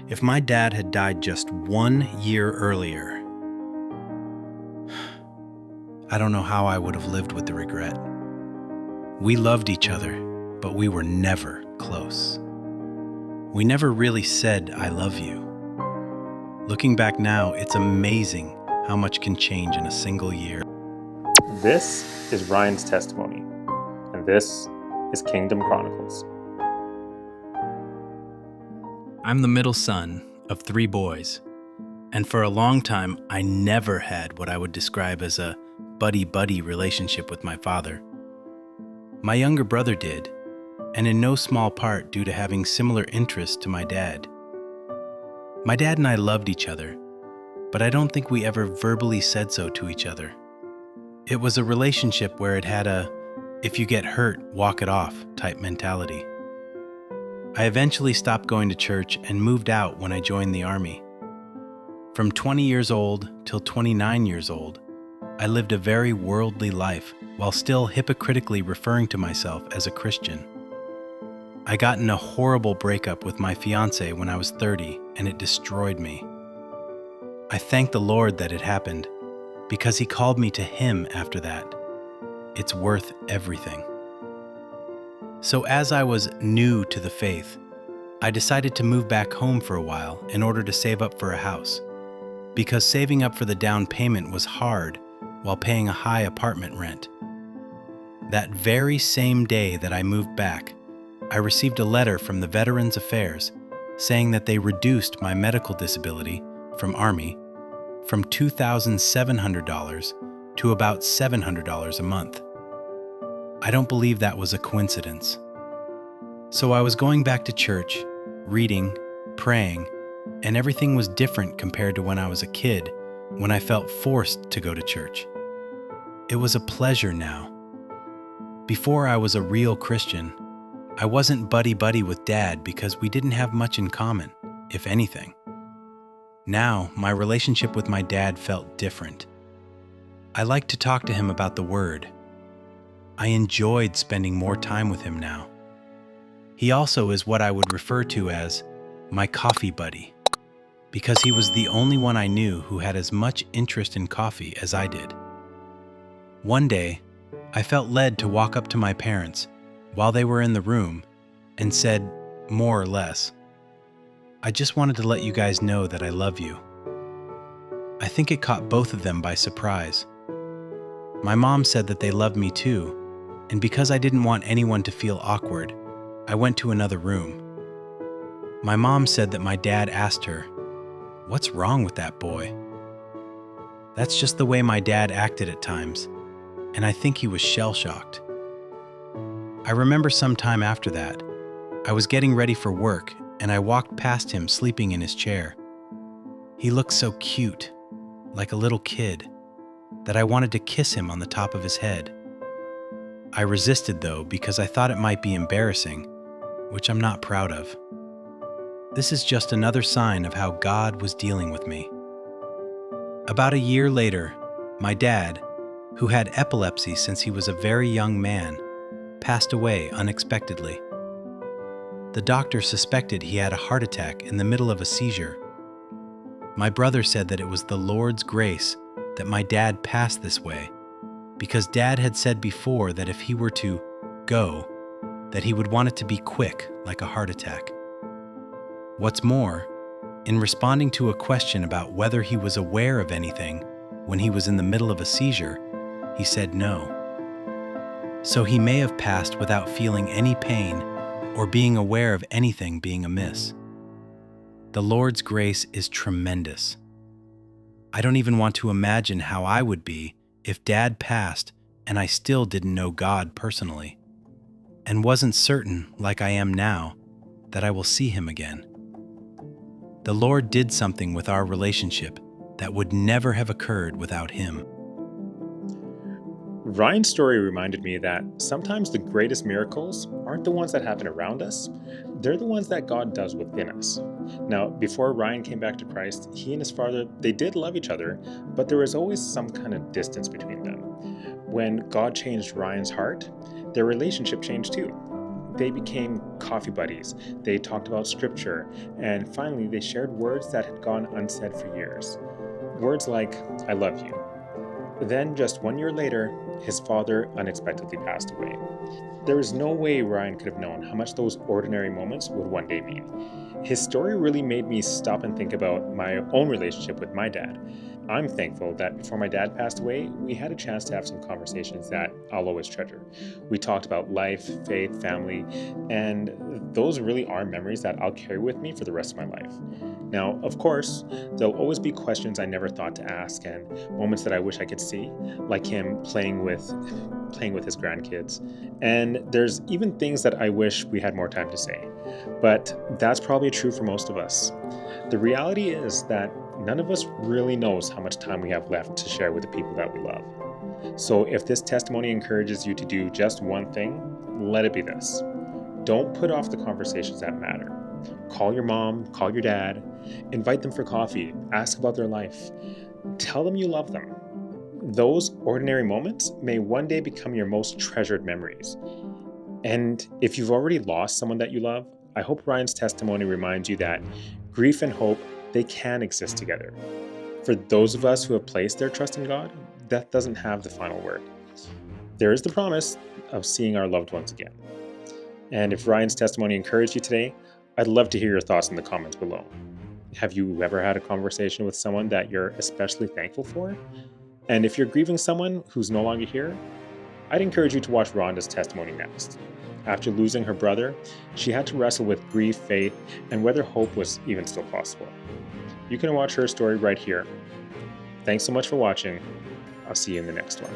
If my dad had died just 1 year earlier, I don't know how I would have lived with the regret. We loved each other, but we were never close. We never really said, "I love you." Looking back now, it's amazing how much can change in a single year. This is Ryan's testimony, and this is Kingdom Chronicles. I'm the middle son of 3 boys, and for a long time, I never had what I would describe as a buddy-buddy relationship with my father. My younger brother did, and in no small part due to having similar interests to my dad. My dad and I loved each other, but I don't think we ever verbally said so to each other. It was a relationship where it had a, if you get hurt, walk it off type mentality. I eventually stopped going to church and moved out when I joined the Army. From 20 years old till 29 years old, I lived a very worldly life while still hypocritically referring to myself as a Christian. I got in a horrible breakup with my fiancée when I was 30, and it destroyed me. I thank the Lord that it happened, because He called me to Him after that. It's worth everything. So as I was new to the faith, I decided to move back home for a while in order to save up for a house, because saving up for the down payment was hard while paying a high apartment rent. That very same day that I moved back, I received a letter from the Veterans Affairs saying that they reduced my medical disability from Army from $2,700 to about $700 a month. I don't believe that was a coincidence. So I was going back to church, reading, praying, and everything was different compared to when I was a kid, when I felt forced to go to church. It was a pleasure now. Before I was a real Christian, I wasn't buddy-buddy with Dad because we didn't have much in common, if anything. Now, my relationship with my dad felt different. I liked to talk to him about the Word. I enjoyed spending more time with him now. He also is what I would refer to as my coffee buddy, because he was the only one I knew who had as much interest in coffee as I did. One day, I felt led to walk up to my parents while they were in the room and said, more or less, "I just wanted to let you guys know that I love you." I think it caught both of them by surprise. My mom said that they loved me too, and because I didn't want anyone to feel awkward, I went to another room. My mom said that my dad asked her, "What's wrong with that boy?" That's just the way my dad acted at times, and I think he was shell-shocked. I remember some time after that, I was getting ready for work and I walked past him sleeping in his chair. He looked so cute, like a little kid, that I wanted to kiss him on the top of his head. I resisted though because I thought it might be embarrassing, which I'm not proud of. This is just another sign of how God was dealing with me. About a year later, my dad, who had epilepsy since he was a very young man, passed away unexpectedly. The doctor suspected he had a heart attack in the middle of a seizure. My brother said that it was the Lord's grace that my dad passed this way, because Dad had said before that if he were to go, that he would want it to be quick, like a heart attack. What's more, in responding to a question about whether he was aware of anything when he was in the middle of a seizure, he said no. So he may have passed without feeling any pain or being aware of anything being amiss. The Lord's grace is tremendous. I don't even want to imagine how I would be if Dad passed and I still didn't know God personally, and wasn't certain, like I am now, that I will see Him again. The Lord did something with our relationship that would never have occurred without Him. Ryan's story reminded me that sometimes the greatest miracles aren't the ones that happen around us, they're the ones that God does within us. Now, before Ryan came back to Christ, he and his father, they did love each other, but there was always some kind of distance between them. When God changed Ryan's heart, their relationship changed too. they became coffee buddies. They talked about scripture, and finally they shared words that had gone unsaid for years. Words like, "I love you." Then, just 1 year later, his father unexpectedly passed away. There was no way Ryan could have known how much those ordinary moments would one day mean. His story really made me stop and think about my own relationship with my dad. I'm thankful that before my dad passed away, we had a chance to have some conversations that I'll always treasure. We talked about life, faith, family, and those really are memories that I'll carry with me for the rest of my life. Now, of course, there'll always be questions I never thought to ask and moments that I wish I could see, like him playing with his grandkids. And there's even things that I wish we had more time to say. But that's probably true for most of us. The reality is that none of us really knows how much time we have left to share with the people that we love. So if this testimony encourages you to do just one thing, let it be this. Don't put off the conversations that matter. Call your mom, call your dad, invite them for coffee, ask about their life. Tell them you love them. Those ordinary moments may one day become your most treasured memories. And if you've already lost someone that you love, I hope Ryan's testimony reminds you that grief and hope, they can exist together. For those of us who have placed their trust in God, death doesn't have the final word. There is the promise of seeing our loved ones again. And if Ryan's testimony encouraged you today, I'd love to hear your thoughts in the comments below. Have you ever had a conversation with someone that you're especially thankful for? And if you're grieving someone who's no longer here, I'd encourage you to watch Rhonda's testimony next. After losing her brother, she had to wrestle with grief, faith, and whether hope was even still possible. You can watch her story right here. Thanks so much for watching. I'll see you in the next one.